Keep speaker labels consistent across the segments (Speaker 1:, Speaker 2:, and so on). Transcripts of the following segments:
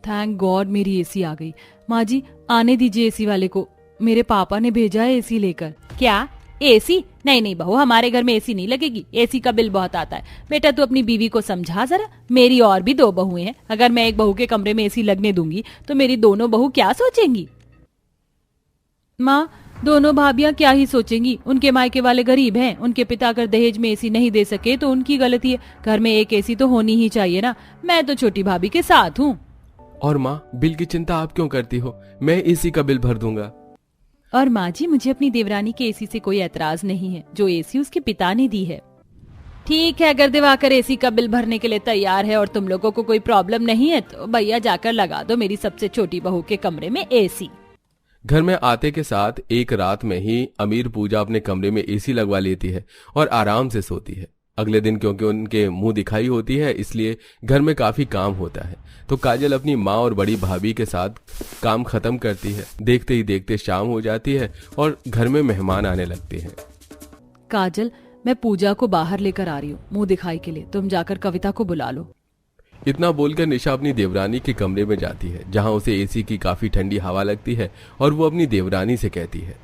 Speaker 1: Thank God मेरी AC आ गई। माँ जी आने दीजिए एसी वाले को, मेरे पापा ने भेजा है एसी लेकर।
Speaker 2: क्या एसी? नहीं नहीं बहू, हमारे घर में एसी नहीं लगेगी, एसी का बिल बहुत आता है। बेटा तू अपनी बीवी को समझा जरा, मेरी और भी 2 बहुएं हैं, अगर मैं एक बहू के कमरे में एसी लगने दूंगी तो मेरी दोनों बहू क्या सोचेंगी?
Speaker 1: माँ दोनों भाभियां क्या ही सोचेंगी, उनके मायके वाले गरीब हैं, उनके पिता अगर दहेज में एसी नहीं दे सके तो उनकी गलती है। घर में एक एसी तो होनी ही चाहिए ना। मैं तो छोटी भाभी के साथ हूँ।
Speaker 3: और माँ बिल की चिंता आप क्यों करती हो, मैं एसी का बिल भर दूंगा।
Speaker 1: और माँ जी मुझे अपनी देवरानी के एसी से कोई एतराज नहीं है, जो एसी उसके पिता ने दी है।
Speaker 2: ठीक है, अगर दिवाकर एसी का बिल भरने के लिए तैयार है और तुम लोगों को कोई प्रॉब्लम नहीं है तो भैया जाकर लगा दो मेरी सबसे छोटी बहू के कमरे में एसी।
Speaker 3: घर में आते के साथ एक रात में ही अमीर पूजा अपने कमरे में एसी लगवा लेती है और आराम से सोती है। अगले दिन क्योंकि उनके मुंह दिखाई होती है इसलिए घर में काफी काम होता है, तो काजल अपनी माँ और बड़ी भाभी के साथ काम खत्म करती है। देखते ही देखते शाम हो जाती है और घर में मेहमान आने लगते हैं।
Speaker 1: काजल मैं पूजा को बाहर लेकर आ रही हूँ मुंह दिखाई के लिए, तुम जाकर कविता को बुला लो।
Speaker 3: इतना बोलकर निशा अपनी देवरानी के कमरे में जाती है, जहां उसे एसी की काफी ठंडी हवा लगती है और वो अपनी देवरानी से कहती है,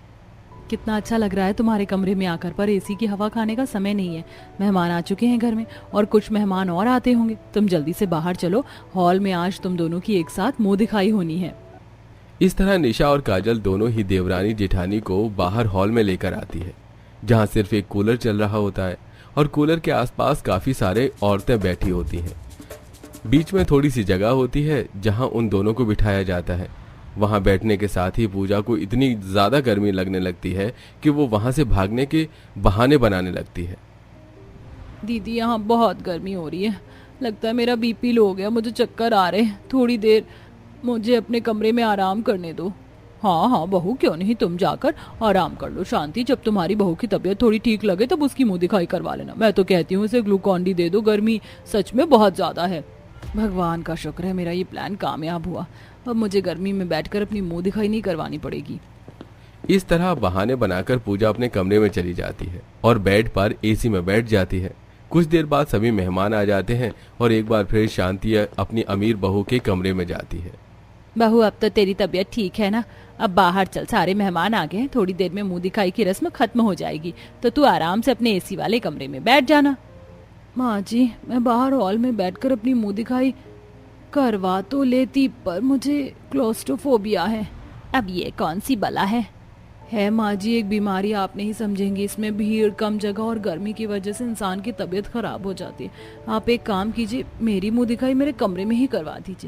Speaker 1: कितना अच्छा लग रहा है तुम्हारे कमरे में आकर, पर एसी की हवा खाने का समय नहीं है। मेहमान आ चुके हैं घर में और कुछ मेहमान और आते होंगे, तुम जल्दी से बाहर चलो, हॉल में आज तुम दोनों की एक साथ मुंह दिखाई होनी है।
Speaker 3: इस तरह निशा और काजल दोनों ही देवरानी जेठानी को बाहर हॉल में लेकर आती है, जहां सिर्फ एक कूलर चल रहा होता है और कूलर के आसपास काफी सारे औरतें बैठी होती हैं। बीच में थोड़ी सी जगह होती है जहां उन दोनों को बिठाया जाता है। वहां बैठने के साथ ही पूजा को इतनी ज्यादा गर्मी लगने लगती है कि वो वहां से भागने के बहाने बनाने लगती है।
Speaker 1: दीदी यहाँ बहुत गर्मी हो रही है, लगता है मेरा बीपी लो हो गया, मुझे चक्कर आ रहे हैं, थोड़ी देर मुझे अपने कमरे में आराम करने दो। हाँ हाँ बहू क्यों नहीं, तुम जाकर आराम कर लो शांति, जब तुम्हारी बहू की तबीयत थोड़ी ठीक लगे तब उसकी मुंह दिखाई करवा लेना। मैं तो कहती हूँ इसे ग्लूकॉन डी दे दो, गर्मी सच में बहुत ज्यादा है। भगवान का शुक्र है मेरा ये प्लान कामयाब हुआ, अब मुझे गर्मी में बैठकर अपनी मुंह दिखाई नहीं करवानी पड़ेगी।
Speaker 3: इस तरह बहाने बनाकर पूजा अपने कमरे में चली जाती है और बेड पर एसी में बैठ जाती है। कुछ देर बाद सभी मेहमान आ जाते हैं और एक बार फिर शांति अपनी अमीर बहू के कमरे में जाती है।
Speaker 2: बहू अब तो तेरी तबीयत ठीक है ना, अब बाहर चल, सारे मेहमान आ गए हैं, थोड़ी देर में मुंह दिखाई की रस्म खत्म हो जाएगी, तो तू आराम से अपने एसी वाले कमरे में बैठ जाना।
Speaker 1: माँ जी मैं बाहर हॉल में बैठकर अपनी मुंह दिखाई करवा तो लेती, पर मुझे क्लोस्ट्रोफोबिया है।
Speaker 2: अब ये कौन सी बला है
Speaker 1: माँ जी एक बीमारी, आप नहीं समझेंगी, इसमें भीड़, कम जगह और गर्मी की वजह से इंसान की तबीयत खराब हो जाती है। आप एक काम कीजिए, मेरी मुंह दिखाई मेरे कमरे में ही करवा दीजिए।